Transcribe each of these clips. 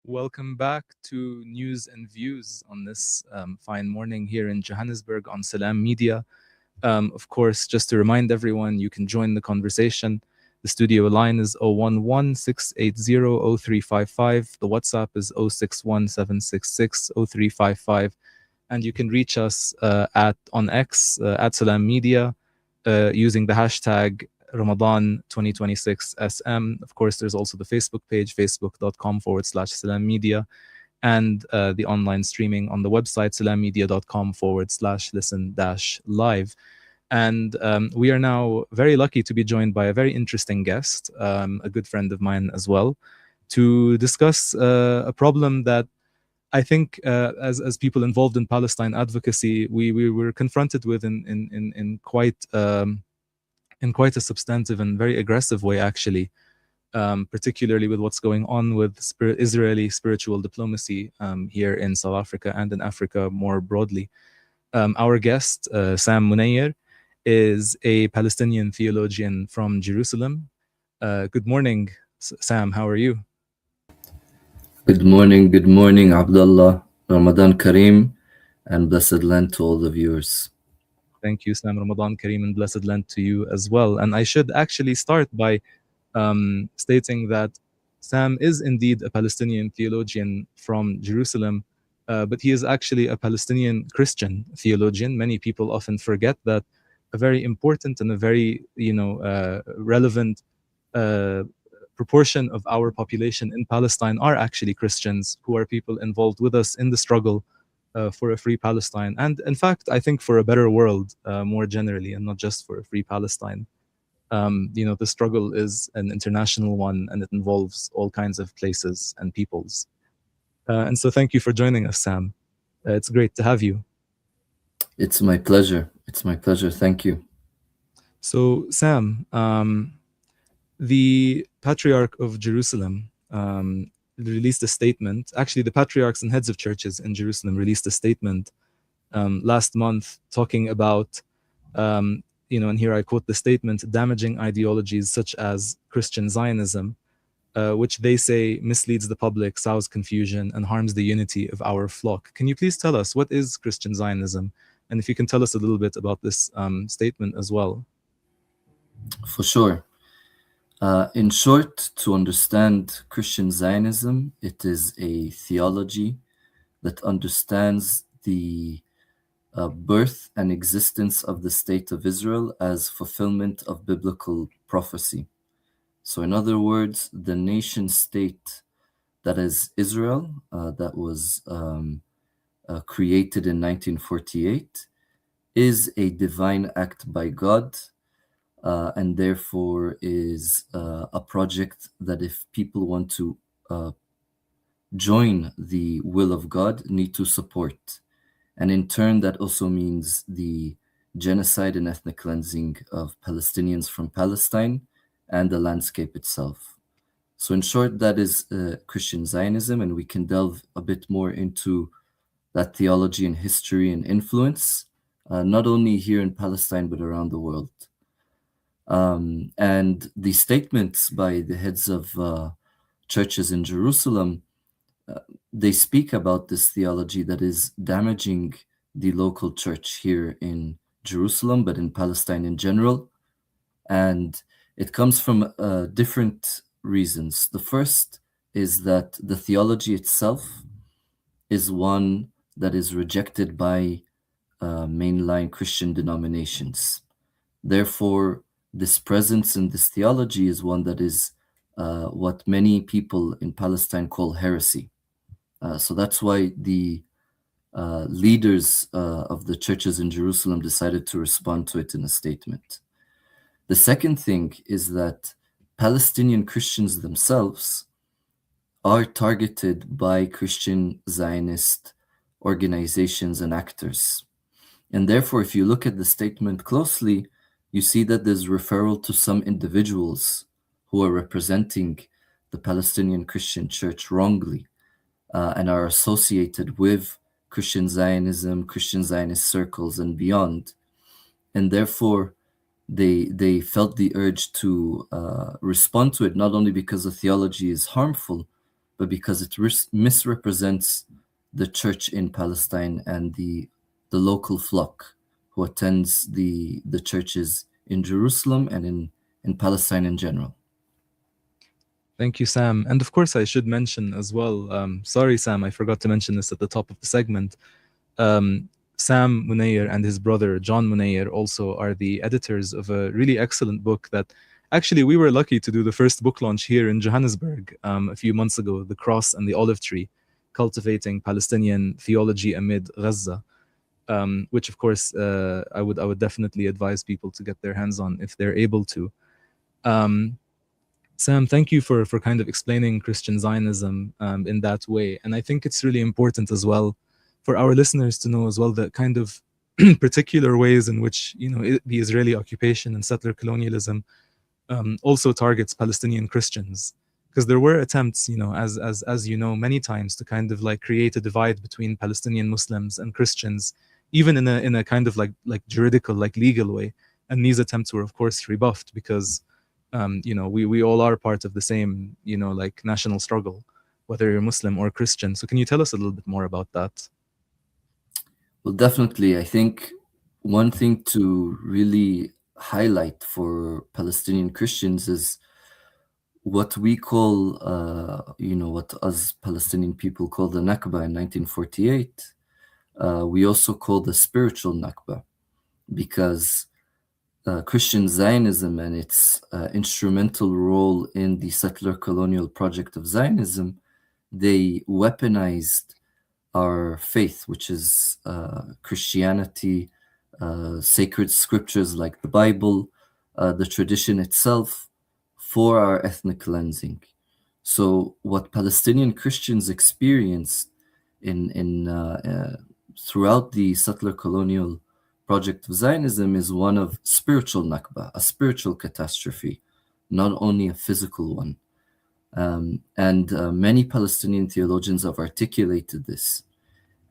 Welcome back to News and Views on this fine morning here in Johannesburg on Salam Media. Of course, just to remind everyone, you can join the conversation. The studio line is 011-680-0355. The WhatsApp is 061-766-0355. And you can reach us on X at Salam Media using the hashtag Ramadan 2026 SM. Of course, there's also the Facebook page, facebook.com/Salam Media, and the online streaming on the website, salammedia.com/listen-live. And we are now very lucky to be joined by a very interesting guest, a good friend of mine as well, to discuss a problem that I think as people involved in Palestine advocacy, we were confronted with in quite a substantive and very aggressive way, actually, particularly with what's going on with Israeli spiritual diplomacy here in South Africa and in Africa more broadly. Our guest, Sam Munayer, is a Palestinian theologian from Jerusalem. Good morning, Sam. How are you? Good morning, Abdullah. Ramadan Kareem, and blessed Lent to all the viewers. Thank you, Sam. Ramadan Kareem and blessed Lent to you as well. And I should actually start by stating that Sam is indeed a Palestinian theologian from Jerusalem, but he is actually a Palestinian Christian theologian. Many people often forget that a very important and a very relevant proportion of our population in Palestine are actually Christians, who are people involved with us in the struggle for a free Palestine, and in fact, I think for a better world more generally, and not just for a free Palestine. The struggle is an international one, and it involves all kinds of places and peoples. And so thank you for joining us, Sam. It's great to have you. It's my pleasure. Thank you. So, Sam, the Patriarch of Jerusalem released a statement. Actually, the patriarchs and heads of churches in Jerusalem released a statement last month talking about, and here I quote the statement, damaging ideologies such as Christian Zionism, which they say misleads the public, sows confusion, and harms the unity of our flock. Can you please tell us, what is Christian Zionism? And if you can tell us a little bit about this statement as well. For sure. In short, to understand Christian Zionism, it is a theology that understands the birth and existence of the state of Israel as fulfillment of biblical prophecy. So in other words, the nation state that is Israel, that was created in 1948, is a divine act by God, and therefore is a project that if people want to join the will of God, need to support. And in turn, that also means the genocide and ethnic cleansing of Palestinians from Palestine and the landscape itself. So in short, that is Christian Zionism, and we can delve a bit more into that theology and history and influence, not only here in Palestine, but around the world. And the statements by the heads of churches in Jerusalem, they speak about this theology that is damaging the local church here in Jerusalem, but in Palestine in general. And it comes from different reasons. The first is that the theology itself is one that is rejected by mainline Christian denominations. Therefore, this presence in this theology is one that is what many people in Palestine call heresy. So that's why the leaders of the churches in Jerusalem decided to respond to it in a statement. The second thing is that Palestinian Christians themselves are targeted by Christian Zionist organizations and actors. And therefore, if you look at the statement closely, you see that there's referral to some individuals who are representing the Palestinian Christian Church wrongly and are associated with Christian Zionism, Christian Zionist circles, and beyond. And therefore, they felt the urge to respond to it, not only because the theology is harmful, but because it misrepresents the church in Palestine and the local flock who attends the churches in Jerusalem and in Palestine in general. Thank you, Sam. And of course, I should mention as well. Sorry, Sam, I forgot to mention this at the top of the segment. Um, Sam Munayer and his brother John Munayer also are the editors of a really excellent book that actually we were lucky to do the first book launch here in Johannesburg a few months ago, The Cross and the Olive Tree, Cultivating Palestinian Theology Amid Gaza, which of course I would definitely advise people to get their hands on if they're able to. Um, Sam, thank you for kind of explaining Christian Zionism in that way. And I think it's really important as well for our listeners to know as well the kind of particular ways in which, the Israeli occupation and settler colonialism also targets Palestinian Christians. Because there were attempts, as you know, many times to kind of like create a divide between Palestinian Muslims and Christians, even in a kind of like juridical, like legal way. And these attempts were, of course, rebuffed because we all are part of the same, like national struggle, whether you're Muslim or Christian. So can you tell us a little bit more about that? Well, definitely. I think one thing to really highlight for Palestinian Christians is what we call, what us Palestinian people call the Nakba in 1948. We also call the spiritual Nakba because Christian Zionism and its instrumental role in the settler colonial project of Zionism, they weaponized our faith, which is Christianity, sacred scriptures like the Bible, the tradition itself, for our ethnic cleansing. So, what Palestinian Christians experienced in throughout the settler colonial project of Zionism is one of spiritual Nakba, a spiritual catastrophe, not only a physical one. And many Palestinian theologians have articulated this.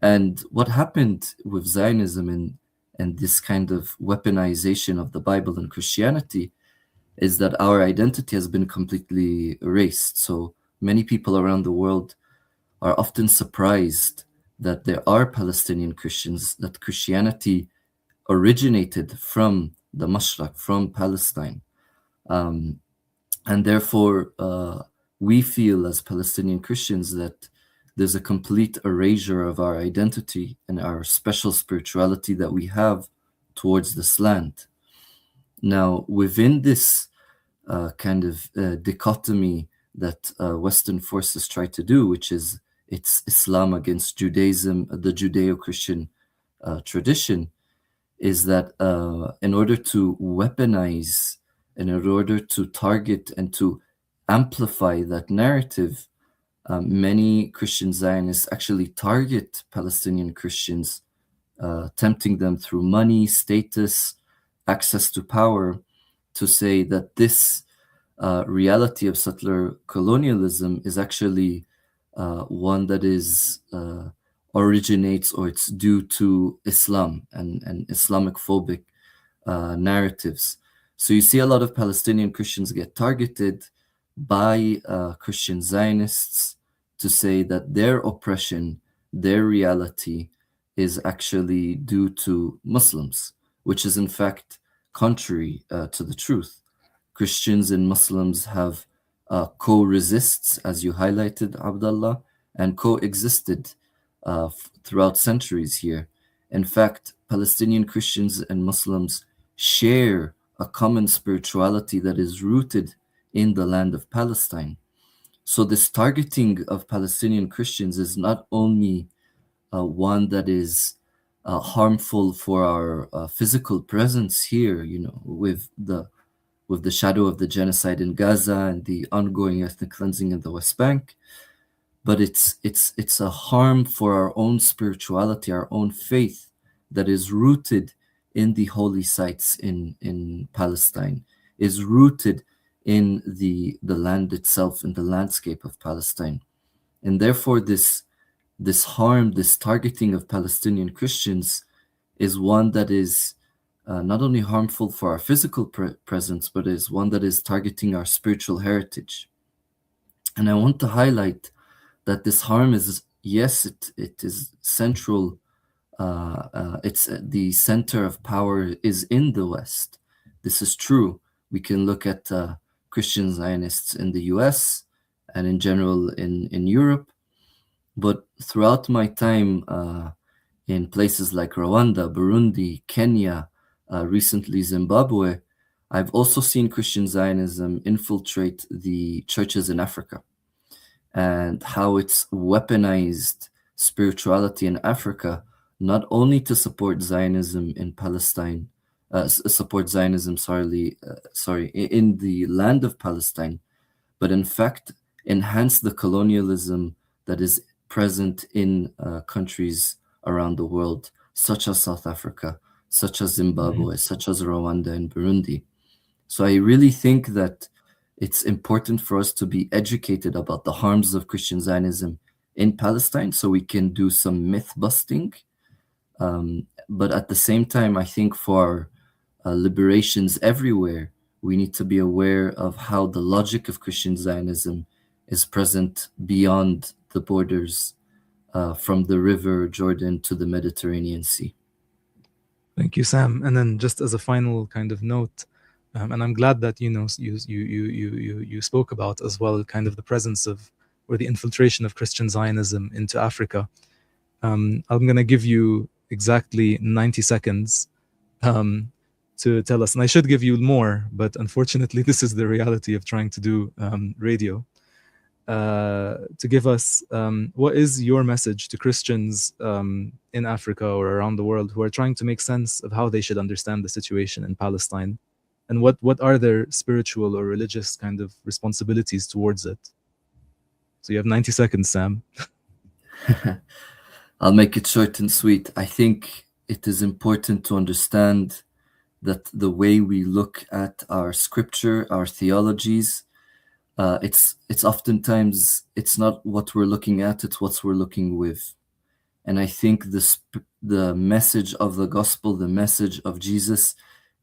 And what happened with Zionism and this kind of weaponization of the Bible and Christianity is that our identity has been completely erased. So many people around the world are often surprised that there are Palestinian Christians, that Christianity originated from the Mashraq, from Palestine. And therefore, we feel as Palestinian Christians that there's a complete erasure of our identity and our special spirituality that we have towards this land. Now, within this kind of dichotomy that Western forces try to do, which is it's Islam against Judaism, the Judeo-Christian tradition, is that in order to weaponize and in order to target and to amplify that narrative, many Christian Zionists actually target Palestinian Christians, tempting them through money, status, access to power, to say that this reality of settler colonialism is actually one that is originates or it's due to Islam and Islamic phobic narratives. So you see a lot of Palestinian Christians get targeted by Christian Zionists to say that their oppression, their reality is actually due to Muslims, which is in fact contrary to the truth. Christians and Muslims have co-resists, as you highlighted, Abdullah, and coexisted throughout centuries here. In fact, Palestinian Christians and Muslims share a common spirituality that is rooted in the land of Palestine. So this targeting of Palestinian Christians is not only one that is harmful for our physical presence here, with the shadow of the genocide in Gaza and the ongoing ethnic cleansing in the West Bank, but it's a harm for our own spirituality, our own faith that is rooted in the holy sites in Palestine, is rooted in the land itself, in the landscape of Palestine. And therefore this harm, this targeting of Palestinian Christians is one that is not only harmful for our physical presence, but is one that is targeting our spiritual heritage. And I want to highlight that this harm is, yes, it is central. It's the center of power is in the West. This is true. We can look at Christian Zionists in the US and in general in Europe. But throughout my time in places like Rwanda, Burundi, Kenya, recently Zimbabwe, I've also seen Christian Zionism infiltrate the churches in Africa, and how it's weaponized spirituality in Africa, not only to support Zionism in Palestine, support Zionism, in the land of Palestine, but in fact enhance the colonialism that is present in countries around the world, such as South Africa, such as Zimbabwe, such as Rwanda and Burundi. So I really think that it's important for us to be educated about the harms of Christian Zionism in Palestine so we can do some myth busting. But at the same time, I think for liberations everywhere, we need to be aware of how the logic of Christian Zionism is present beyond the borders, from the river Jordan to the Mediterranean Sea. Thank you, Sam. And then just as a final kind of note, and I'm glad that you spoke about as well kind of the presence of or the infiltration of Christian Zionism into Africa. I'm going to give you exactly 90 seconds to tell us, and I should give you more, but unfortunately, this is the reality of trying to do radio. To give us what is your message to Christians in Africa or around the world who are trying to make sense of how they should understand the situation in Palestine, and what are their spiritual or religious kind of responsibilities towards it? So you have 90 seconds, Sam. I'll make it short and sweet. I think it is important to understand that the way we look at our scripture, our theologies, it's oftentimes it's not what we're looking at, it's what we're looking with. And I think the message of the gospel, the message of Jesus,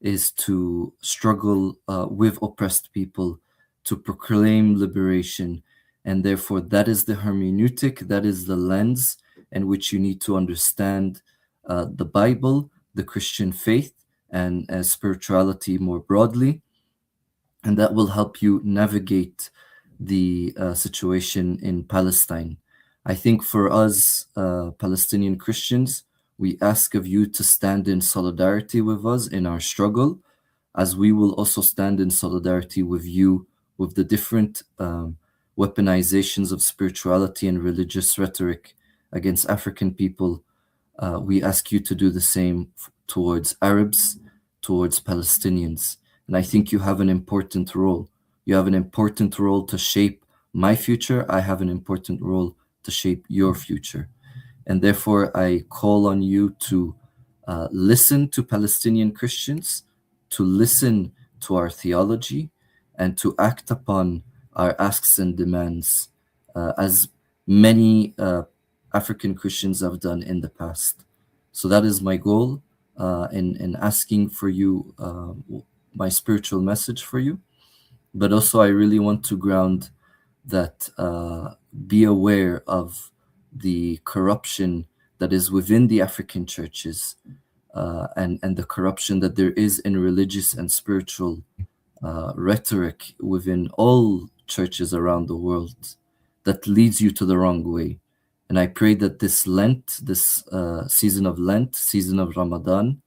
is to struggle with oppressed people, to proclaim liberation. And therefore, that is the hermeneutic, that is the lens in which you need to understand the Bible, the Christian faith, and spirituality more broadly. And that will help you navigate the situation in Palestine. I think for us, Palestinian Christians, we ask of you to stand in solidarity with us in our struggle, as we will also stand in solidarity with you with the different weaponizations of spirituality and religious rhetoric against African people. We ask you to do the same towards Arabs, towards Palestinians. And I think you have an important role. You have an important role to shape my future. I have an important role to shape your future. And therefore, I call on you to listen to Palestinian Christians, to listen to our theology, and to act upon our asks and demands, as many African Christians have done in the past. So that is my goal in asking for you, my spiritual message for you. But also, I really want to ground that be aware of the corruption that is within the African churches, and the corruption that there is in religious and spiritual rhetoric within all churches around the world that leads you to the wrong way. And I pray that this Lent, this season of Lent, season of Ramadan,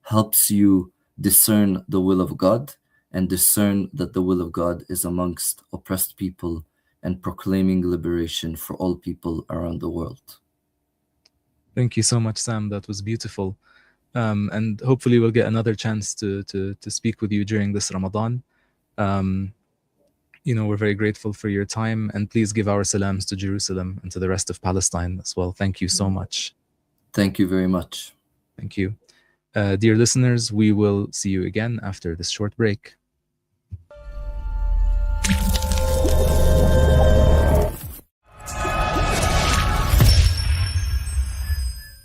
helps you discern the will of God and discern that the will of God is amongst oppressed people and proclaiming liberation for all people around the world. Thank you so much, Sam. That was beautiful. And hopefully we'll get another chance to speak with you during this Ramadan. We're very grateful for your time, and please give our salams to Jerusalem and to the rest of Palestine as well. Thank you so much. Thank you very much. Thank you. Dear listeners, we will see you again after this short break.